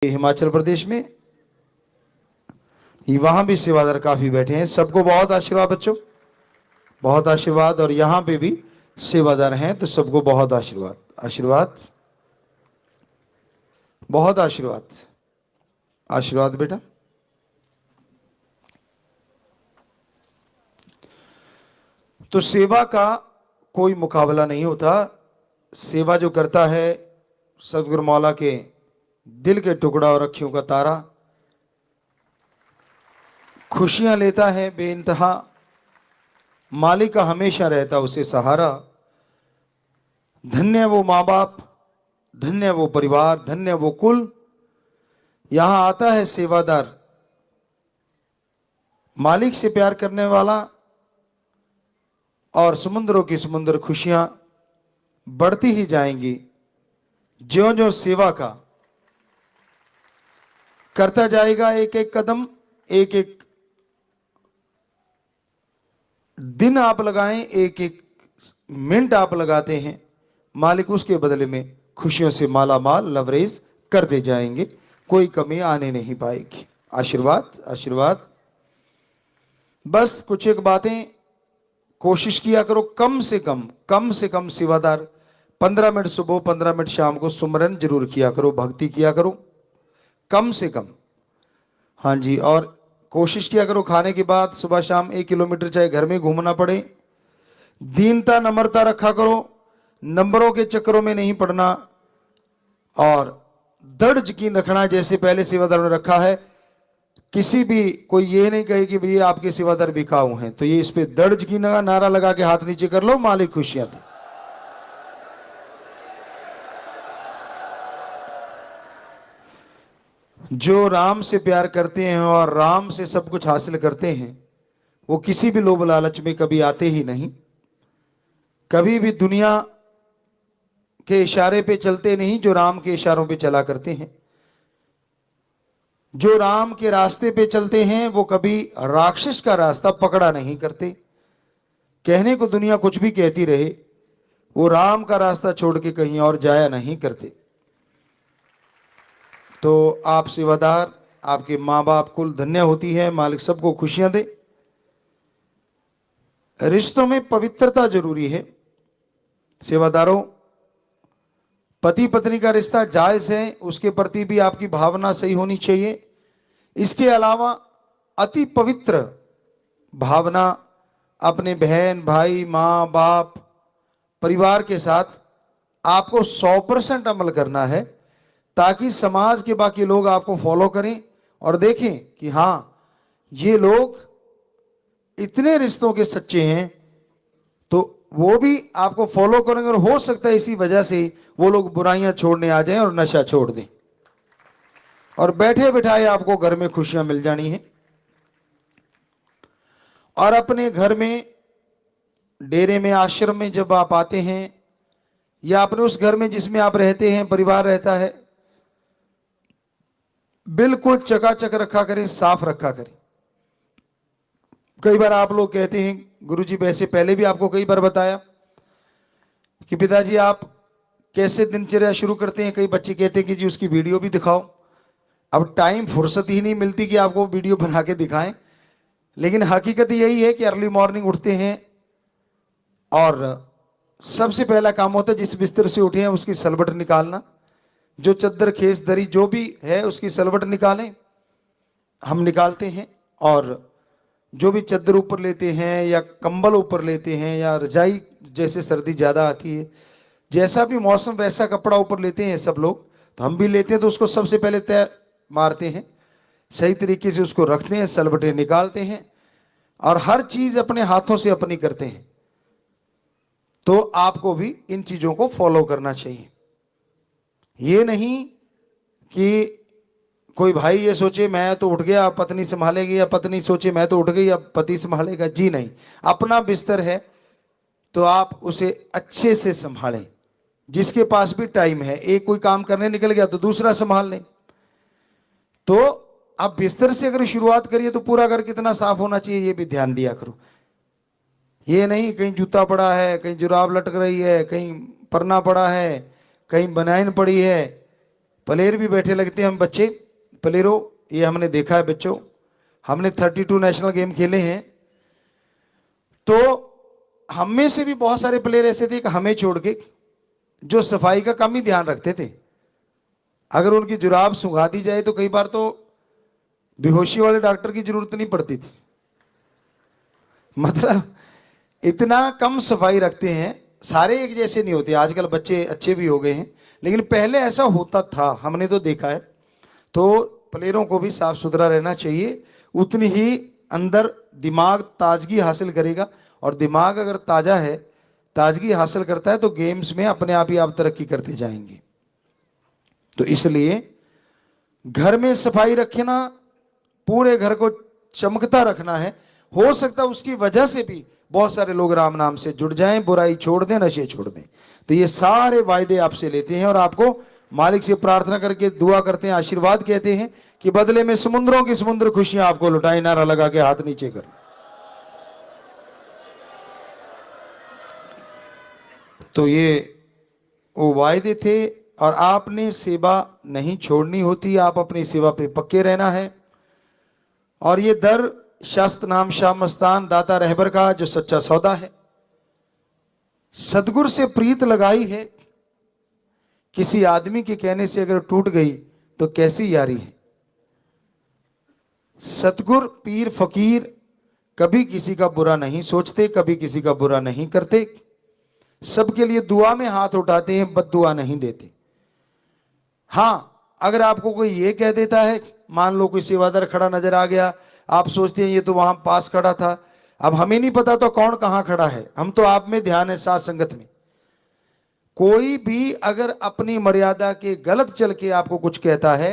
हिमाचल प्रदेश में वहां भी सेवादार काफी बैठे हैं। सबको बहुत आशीर्वाद बच्चों, बहुत आशीर्वाद। और यहाँ पे भी सेवादार हैं, तो सबको बहुत आशीर्वाद, आशीर्वाद, बहुत आशीर्वाद, आशीर्वाद बेटा। तो सेवा का कोई मुकाबला नहीं होता। सेवा जो करता है सदगुरु मौला के दिल के टुकड़ा और अखियों का तारा, खुशियां लेता है बेइंतहा, मालिक का हमेशा रहता उसे सहारा। धन्य वो माँ बाप, धन्य वो परिवार, धन्य वो कुल। यहां आता है सेवादार, मालिक से प्यार करने वाला, और समुद्रों की समुद्र खुशियां बढ़ती ही जाएंगी ज्यों ज्यों सेवा का करता जाएगा। एक एक कदम, एक एक दिन आप लगाएं, एक एक मिनट आप लगाते हैं, मालिक उसके बदले में खुशियों से माला माल लवरेज करते जाएंगे, कोई कमी आने नहीं पाएगी। आशीर्वाद, आशीर्वाद। बस कुछ एक बातें कोशिश किया करो, कम से कम सेवादार 15 मिनट सुबह 15 मिनट शाम को सुमरन जरूर किया करो, भक्ति किया करो कम से कम। हाँ जी, और कोशिश किया करो खाने के बाद सुबह शाम 1 किलोमीटर चाहे घर में घूमना पड़े। दीनता नम्रता रखा करो, नंबरों के चक्करों में नहीं पड़ना, और दृढ़ यकीन रखना जैसे पहले सेवादारों ने रखा है। किसी भी कोई ये नहीं कहे कि भैया आपके सेवादार बिकाऊ हैं, तो ये इस पे दृढ़ यकीन का नारा लगा के हाथ नीचे कर लो, मालिक खुशियां दे। जो राम से प्यार करते हैं और राम से सब कुछ हासिल करते हैं, वो किसी भी लोभ लालच में कभी आते ही नहीं, कभी भी दुनिया के इशारे पे चलते नहीं, जो राम के इशारों पे चला करते हैं। जो राम के रास्ते पे चलते हैं वो कभी राक्षस का रास्ता पकड़ा नहीं करते। कहने को दुनिया कुछ भी कहती रहे, वो राम का रास्ता छोड़ के कहीं और जाया नहीं करते। तो आप सेवादार, आपके माँ बाप कुल धन्य होती है, मालिक सबको खुशियां दे। रिश्तों में पवित्रता जरूरी है सेवादारों। पति पत्नी का रिश्ता जायज है, उसके प्रति भी आपकी भावना सही होनी चाहिए। इसके अलावा अति पवित्र भावना अपने बहन भाई माँ बाप परिवार के साथ आपको 100% अमल करना है, ताकि समाज के बाकी लोग आपको फॉलो करें और देखें कि हाँ ये लोग इतने रिश्तों के सच्चे हैं, तो वो भी आपको फॉलो करेंगे। और हो सकता है इसी वजह से वो लोग बुराइयां छोड़ने आ जाएं और नशा छोड़ दें, और बैठे बिठाए आपको घर में खुशियां मिल जानी है। और अपने घर में, डेरे में, आश्रम में जब आप आते हैं, या अपने उस घर में जिसमें आप रहते हैं, परिवार रहता है, बिल्कुल चकाचक रखा करें, साफ रखा करें। कई बार आप लोग कहते हैं गुरुजी, वैसे पहले भी आपको कई बार बताया कि पिताजी आप कैसे दिनचर्या शुरू करते हैं। कई बच्चे कहते हैं कि जी उसकी वीडियो भी दिखाओ। अब टाइम फुर्सत ही नहीं मिलती कि आपको वीडियो बना के दिखाएं, लेकिन हकीकत यही है कि अर्ली मॉर्निंग उठते हैं और सबसे पहला काम होता है जिस बिस्तर से उठे हैं उसकी सलवट निकालना। जो चद्दर खेस दरी जो भी है उसकी सलवट निकालें, हम निकालते हैं। और जो भी चद्दर ऊपर लेते हैं या कंबल ऊपर लेते हैं या रजाई, जैसे सर्दी ज़्यादा आती है, जैसा भी मौसम वैसा कपड़ा ऊपर लेते हैं सब लोग, तो हम भी लेते हैं। तो उसको सबसे पहले तय मारते हैं, सही तरीके से उसको रखते हैं, सलबटे निकालते हैं, और हर चीज अपने हाथों से अपनी करते हैं। तो आपको भी इन चीजों को फॉलो करना चाहिए। ये नहीं कि कोई भाई ये सोचे मैं तो उठ गया पत्नी संभालेगी, या पत्नी सोचे मैं तो उठ गई अब पति संभालेगा। जी नहीं, अपना बिस्तर है तो आप उसे अच्छे से संभालें। जिसके पास भी टाइम है, एक कोई काम करने निकल गया तो दूसरा संभाल लें। तो आप बिस्तर से अगर शुरुआत करिए तो पूरा घर कितना साफ होना चाहिए ये भी ध्यान दिया करो। ये नहीं कहीं जूता पड़ा है, कहीं जुराब लटक रही है, कहीं परना पड़ा है, कहीं बनाइन पड़ी है, प्लेयर भी बैठे लगते हैं। हम बच्चे प्लेयरों, ये हमने देखा है बच्चों, हमने 32 नेशनल गेम खेले हैं, तो हम में से भी बहुत सारे प्लेयर ऐसे थे कि हमें छोड़ के जो सफाई का कम ही ध्यान रखते थे। अगर उनकी जुराब सुंघा दी जाए तो कई बार तो बेहोशी वाले डॉक्टर की जरूरत नहीं पड़ती थी। मतलब इतना कम सफाई रखते हैं। सारे एक जैसे नहीं होते, आजकल बच्चे अच्छे भी हो गए हैं, लेकिन पहले ऐसा होता था, हमने तो देखा है। तो प्लेयरों को भी साफ सुथरा रहना चाहिए, उतनी ही अंदर दिमाग ताजगी हासिल करेगा। और दिमाग अगर ताजा है, ताजगी हासिल करता है, तो गेम्स में अपने आप ही आप तरक्की करते जाएंगे। तो इसलिए घर में सफाई रखना, पूरे घर को चमकता रखना है। हो सकता है उसकी वजह से भी बहुत सारे लोग राम नाम से जुड़ जाएं, बुराई छोड़ दें, नशे छोड़ दें। तो ये सारे वायदे आपसे लेते हैं और आपको मालिक से प्रार्थना करके दुआ करते हैं, आशीर्वाद कहते हैं कि बदले में समुद्रों की समुद्र खुशियां आपको लुटाई। नारा लगा के हाथ नीचे कर। तो ये वो वायदे थे, और आपने सेवा नहीं छोड़नी होती, आप अपनी सेवा पे पक्के रहना है। और ये दर शास्त्र नाम शाह मस्तान दाता रहबर का जो सच्चा सौदा है, सदगुरु से प्रीत लगाई है, किसी आदमी के कहने से अगर टूट गई तो कैसी यारी है। सतगुर पीर फकीर कभी किसी का बुरा नहीं सोचते, कभी किसी का बुरा नहीं करते, सबके लिए दुआ में हाथ उठाते हैं, बद्दुआ नहीं देते। हां, अगर आपको कोई ये कह देता है, मान लो कोई सेवादार खड़ा नजर आ गया, आप सोचते हैं ये तो वहां पास खड़ा था, अब हमें नहीं पता तो कौन कहां खड़ा है, हम तो आप में ध्यान है, साथ संगत में। कोई भी अगर अपनी मर्यादा के गलत चल के आपको कुछ कहता है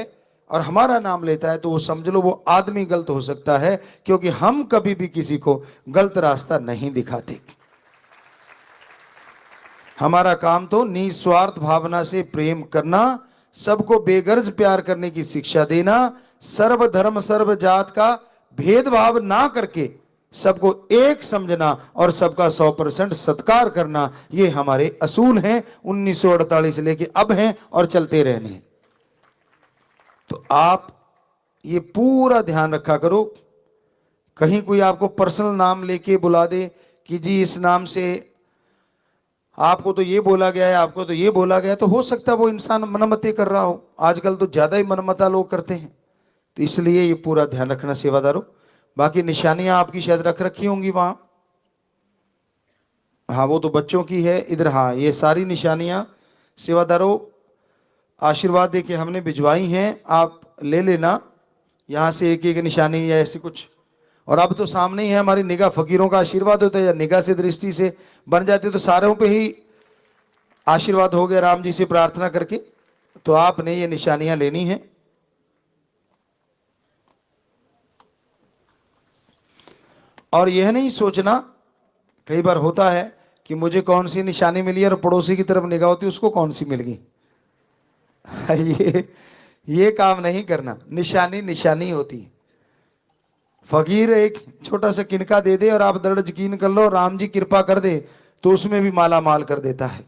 और हमारा नाम लेता है, तो वो समझ लो वो आदमी गलत हो सकता है, क्योंकि हम कभी भी किसी को गलत रास्ता नहीं दिखाते। हमारा काम तो निस्वार्थ भावना से प्रेम करना, सबको बेगर्ज प्यार करने की शिक्षा देना, सर्व धर्म सर्व जात का भेदभाव ना करके सबको एक समझना और सबका 100% सत्कार करना, ये हमारे असूल हैं, 1948 लेके अब हैं और चलते रहने हैं। तो आप ये पूरा ध्यान रखा करो, कहीं कोई आपको पर्सनल नाम लेके बुला दे कि जी इस नाम से आपको तो ये बोला गया है, आपको तो ये बोला गया है, तो हो सकता है वो इंसान मनमते कर रहा हो। आजकल तो ज्यादा ही मनमता लोग करते हैं, तो इसलिए ये पूरा ध्यान रखना सेवादारों। बाकी निशानियां आपकी शायद रख रखी होंगी वहां, हाँ वो तो बच्चों की है इधर। हाँ, ये सारी निशानियां सेवादारों आशीर्वाद दे के हमने भिजवाई हैं, आप ले लेना यहाँ से एक एक निशानी या ऐसी कुछ। और अब तो सामने ही है, हमारी निगाह फकीरों का आशीर्वाद होता है, या निगाह से दृष्टि से बन जाती है, तो सारों पे ही आशीर्वाद हो गया राम जी से प्रार्थना करके। तो आपने ये निशानियां लेनी है। और यह नहीं सोचना, कई बार होता है कि मुझे कौन सी निशानी मिली और पड़ोसी की तरफ निगाह होती उसको कौन सी मिल गई। ये काम नहीं करना, निशानी निशानी होती है। फकीर एक छोटा सा किनका दे दे और आप दृढ़ यकीन कर लो राम जी कृपा कर दे, तो उसमें भी माला माल कर देता है।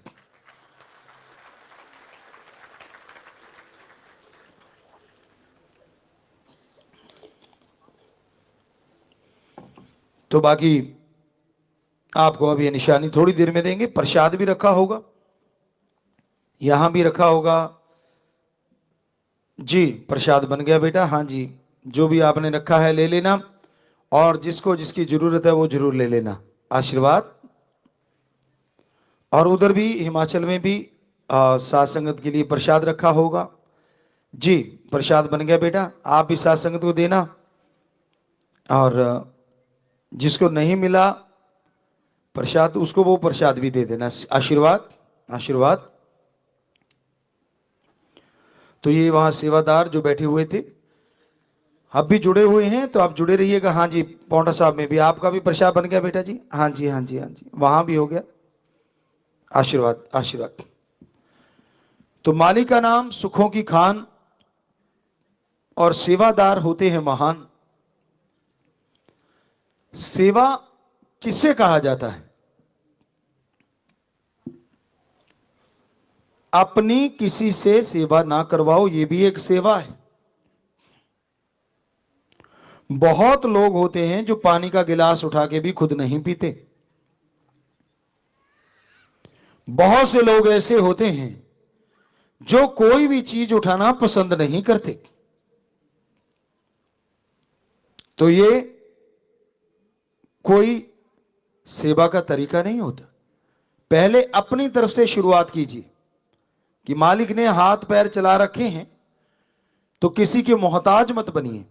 तो बाकी आपको अब ये निशानी थोड़ी देर में देंगे। प्रसाद भी रखा होगा, यहां भी रखा होगा जी। प्रसाद बन गया बेटा, हाँ जी, जो भी आपने रखा है ले लेना, और जिसको जिसकी जरूरत है वो जरूर ले लेना आशीर्वाद। और उधर भी हिमाचल में भी साथ संगत के लिए प्रसाद रखा होगा जी। प्रसाद बन गया बेटा, आप भी साथ संगत को देना, और जिसको नहीं मिला प्रसाद उसको वो प्रसाद भी दे देना, आशीर्वाद आशीर्वाद। तो ये वहां सेवादार जो बैठे हुए थे अब भी जुड़े हुए हैं, तो आप जुड़े रहिएगा। हाँ जी, पौंटा साहब में भी आपका भी प्रसाद बन गया बेटा जी, हाँ जी हाँ जी हाँ जी, वहां भी हो गया, आशीर्वाद आशीर्वाद। तो मालिक का नाम सुखों की खान, और सेवादार होते हैं महान। सेवा किसे कहा जाता है? अपनी किसी से सेवा ना करवाओ, ये भी एक सेवा है। बहुत लोग होते हैं जो पानी का गिलास उठा के भी खुद नहीं पीते। बहुत से लोग ऐसे होते हैं जो कोई भी चीज उठाना पसंद नहीं करते। तो ये कोई सेवा का तरीका नहीं होता। पहले अपनी तरफ से शुरुआत कीजिए कि मालिक ने हाथ पैर चला रखे हैं तो किसी के मोहताज मत बनिए।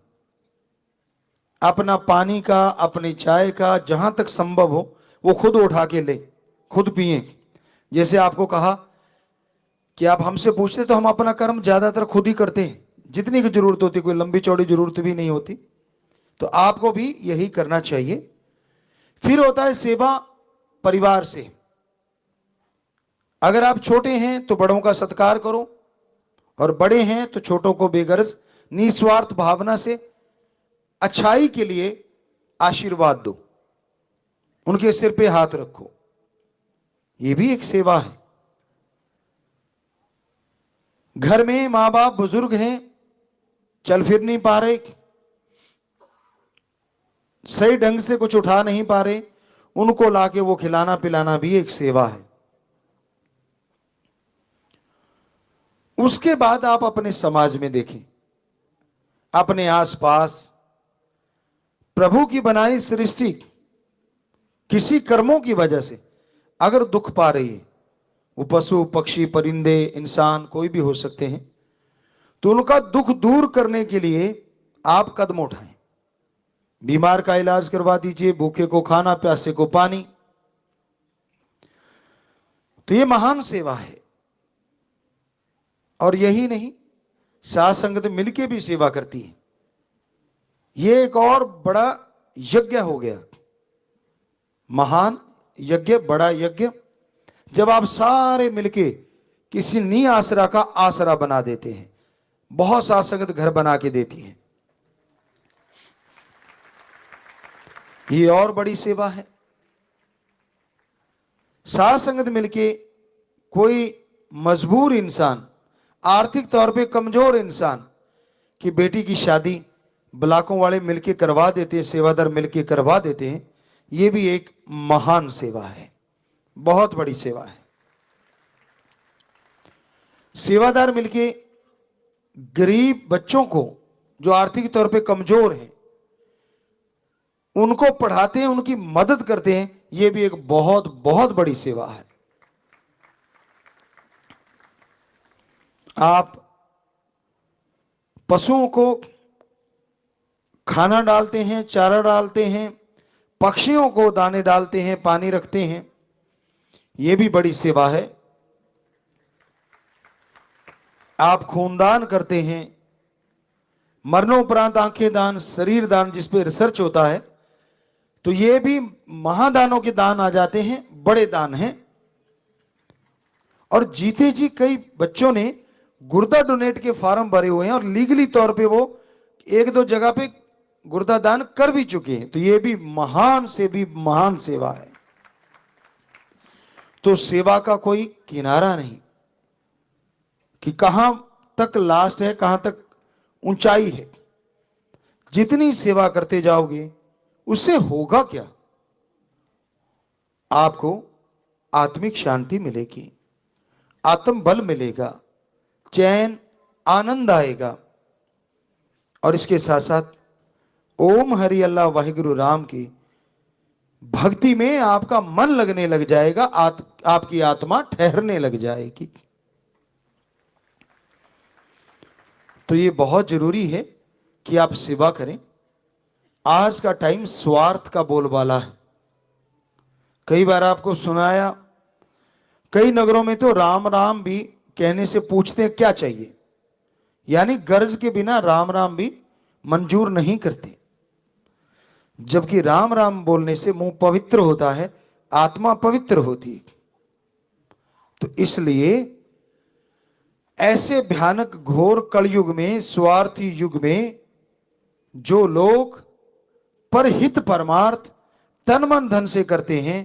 अपना पानी का, अपनी चाय का जहां तक संभव हो वो खुद उठा के ले, खुद पिए। जैसे आपको कहा कि आप हमसे पूछते तो हम अपना कर्म ज्यादातर खुद ही करते हैं, जितनी की जरूरत होती, कोई लंबी चौड़ी जरूरत भी नहीं होती। तो आपको भी यही करना चाहिए। फिर होता है सेवा परिवार से। अगर आप छोटे हैं तो बड़ों का सत्कार करो, और बड़े हैं तो छोटों को बेगर्ज निस्वार्थ भावना से अच्छाई के लिए आशीर्वाद दो, उनके सिर पे हाथ रखो। यह भी एक सेवा है। घर में मां बाप बुजुर्ग हैं, चल फिर नहीं पा रहे, सही ढंग से कुछ उठा नहीं पा रहे, उनको लाके वो खिलाना पिलाना भी एक सेवा है। उसके बाद आप अपने समाज में देखें, अपने आसपास प्रभु की बनाई सृष्टि किसी कर्मों की वजह से अगर दुख पा रही है, वो पशु पक्षी परिंदे इंसान कोई भी हो सकते हैं, तो उनका दुख दूर करने के लिए आप कदम उठाएं। बीमार का इलाज करवा दीजिए, भूखे को खाना, प्यासे को पानी। तो ये महान सेवा है। और यही नहीं, साथ संगत मिलके भी सेवा करती है। ये एक और बड़ा यज्ञ हो गया, महान यज्ञ, बड़ा यज्ञ। जब आप सारे मिलके किसी नी आसरा का आसरा बना देते हैं, बहुत साथ संगत घर बना के देती है, ये और बड़ी सेवा है। साथ संगत मिलके कोई मजबूर इंसान, आर्थिक तौर पे कमजोर इंसान की बेटी की शादी ब्लॉकों वाले मिलके करवा देते हैं, सेवादार मिलके करवा देते हैं, ये भी एक महान सेवा है, बहुत बड़ी सेवा है। सेवादार मिलके गरीब बच्चों को जो आर्थिक तौर पे कमजोर हैं उनको पढ़ाते हैं, उनकी मदद करते हैं, ये भी एक बहुत बहुत बड़ी सेवा है। आप पशुओं को खाना डालते हैं, चारा डालते हैं, पक्षियों को दाने डालते हैं, पानी रखते हैं, यह भी बड़ी सेवा है। आप खूनदान करते हैं, मरणोपरांत आंखें दान, शरीर दान, जिस पे रिसर्च होता है, तो ये भी महादानों के दान आ जाते हैं, बड़े दान हैं। और जीते जी कई बच्चों ने गुर्दा डोनेट के फॉर्म भरे हुए हैं और लीगली तौर पे वो एक दो जगह पे गुर्दा दान कर भी चुके हैं। तो ये भी महान से भी महान सेवा है। तो सेवा का कोई किनारा नहीं कि कहां तक लास्ट है, कहां तक ऊंचाई है। जितनी सेवा करते जाओगे उससे होगा क्या? आपको आत्मिक शांति मिलेगी, आत्म बल मिलेगा, चैन, आनंद आएगा। और इसके साथ साथ ओम हरि अल्लाह वाहिगुरु राम की भक्ति में आपका मन लगने लग जाएगा, आपकी आत्मा ठहरने लग जाएगी। तो ये बहुत जरूरी है कि आप सेवा करें। आज का टाइम स्वार्थ का बोलबाला है। कई बार आपको सुनाया, कई नगरों में तो राम राम भी कहने से पूछते हैं क्या चाहिए, यानी गर्ज के बिना राम राम भी मंजूर नहीं करते। जबकि राम राम बोलने से मुंह पवित्र होता है, आत्मा पवित्र होती है। तो इसलिए ऐसे भयानक घोर कलयुग में, स्वार्थी युग में, जो लोग परहित परमार्थ तन मन धन से करते हैं,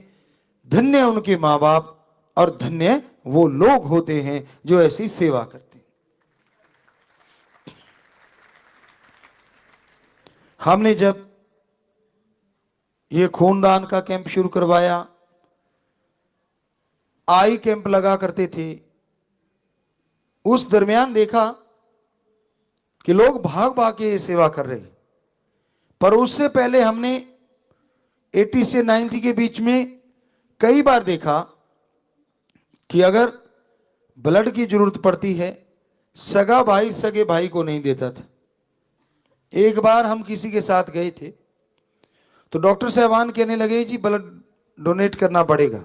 धन्य उनके मां बाप और धन्य वो लोग होते हैं जो ऐसी सेवा करते हैं। हमने जब ये खूनदान का कैंप शुरू करवाया, आई कैंप लगा करते थे, उस दरमियान देखा कि लोग भाग भाग के ये सेवा कर रहे हैं। पर उससे पहले हमने 80 से 90 के बीच में कई बार देखा कि अगर ब्लड की जरूरत पड़ती है, सगा भाई सगे भाई को नहीं देता था। एक बार हम किसी के साथ गए थे तो डॉक्टर साहबान कहने लगे जी ब्लड डोनेट करना पड़ेगा।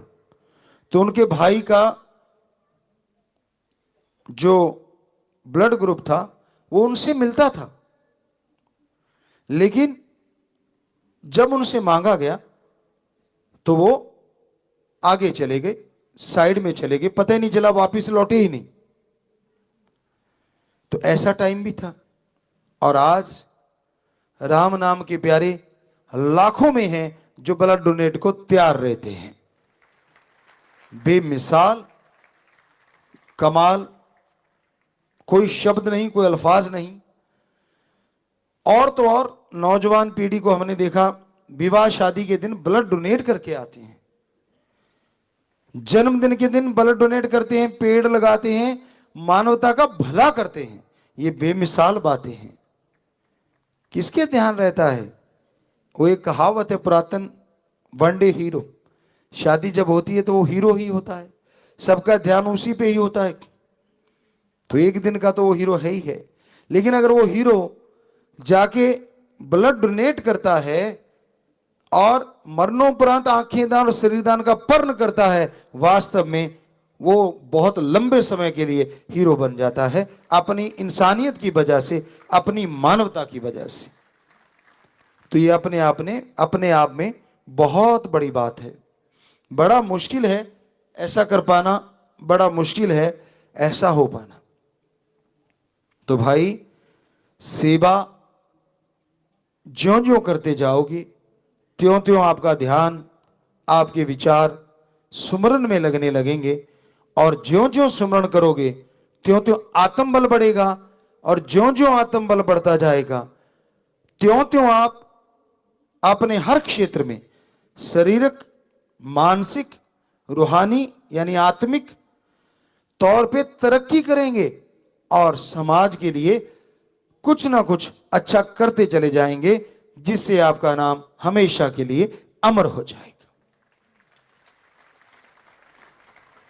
तो उनके भाई का जो ब्लड ग्रुप था वो उनसे मिलता था, लेकिन जब उनसे मांगा गया तो वो आगे चले गए, साइड में चले गए, पता ही नहीं चला, वापिस लौटे ही नहीं। तो ऐसा टाइम भी था। और आज राम नाम के प्यारे लाखों में हैं जो ब्लड डोनेट को तैयार रहते हैं। बेमिसाल कमाल, कोई शब्द नहीं, कोई अल्फाज नहीं। और तो और नौजवान पीढ़ी को हमने देखा विवाह शादी के दिन ब्लड डोनेट करके आते हैं, जन्मदिन के दिन ब्लड डोनेट करते हैं, पेड़ लगाते हैं, मानवता का भला करते हैं। ये बेमिसाल बातें हैं। किसके ध्यान रहता है? वो एक कहावत है पुरातन, वन डे हीरो। शादी जब होती है तो वो हीरो ही होता है, सबका ध्यान उसी पे ही होता है। तो एक दिन का तो वो हीरो है ही है, लेकिन अगर वो हीरो जाके ब्लड डोनेट करता है और मरणोपरांत आंखें दान और शरीर दान का पर्ण करता है, वास्तव में वो बहुत लंबे समय के लिए हीरो बन जाता है, अपनी इंसानियत की वजह से, अपनी मानवता की वजह से। तो ये अपने आप में बहुत बड़ी बात है। बड़ा मुश्किल है ऐसा कर पाना, बड़ा मुश्किल है ऐसा हो पाना। तो भाई सेवा ज्यों ज्यों करते जाओगे त्यों त्यों आपका ध्यान, आपके विचार सुमरन में लगने लगेंगे। और ज्यों ज्यों सुमरण करोगे त्यों त्यों आत्मबल बढ़ेगा, और ज्यों ज्यों आत्मबल बढ़ता जाएगा त्यों त्यों आप अपने हर क्षेत्र में शारीरिक, मानसिक, रूहानी यानी आत्मिक तौर पे तरक्की करेंगे और समाज के लिए कुछ ना कुछ अच्छा करते चले जाएंगे, जिससे आपका नाम हमेशा के लिए अमर हो जाएगा।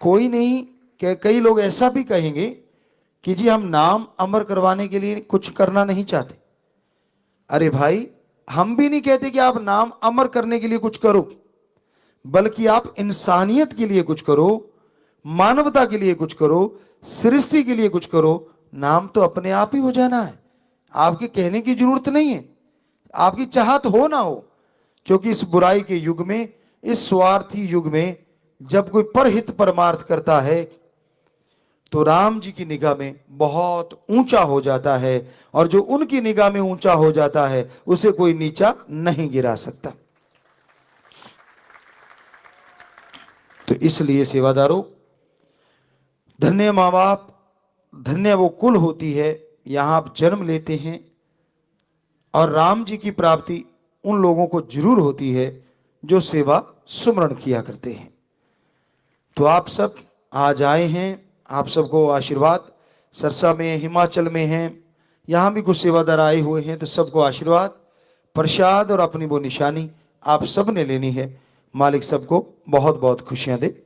कोई नहीं, कई लोग ऐसा भी कहेंगे कि जी हम नाम अमर करवाने के लिए कुछ करना नहीं चाहते। अरे भाई, हम भी नहीं कहते कि आप नाम अमर करने के लिए कुछ करो, बल्कि आप इंसानियत के लिए कुछ करो, मानवता के लिए कुछ करो, सृष्टि के लिए कुछ करो। नाम तो अपने आप ही हो जाना है, आपके कहने की जरूरत नहीं है, आपकी चाहत हो ना हो। क्योंकि इस बुराई के युग में, इस स्वार्थी युग में जब कोई परहित परमार्थ करता है तो राम जी की निगाह में बहुत ऊंचा हो जाता है, और जो उनकी निगाह में ऊंचा हो जाता है उसे कोई नीचा नहीं गिरा सकता। तो इसलिए सेवादारों, धन्य माँ बाप, धन्य वो कुल होती है, यहां आप जन्म लेते हैं। और राम जी की प्राप्ति उन लोगों को जरूर होती है जो सेवा सुमरण किया करते हैं। तो आप सब आज आए हैं, आप सबको आशीर्वाद। सरसा में, हिमाचल में हैं, यहाँ भी कुछ सेवादार आए हुए हैं, तो सबको आशीर्वाद, प्रसाद और अपनी वो निशानी आप सब ने लेनी है। मालिक सबको बहुत बहुत खुशियां दे।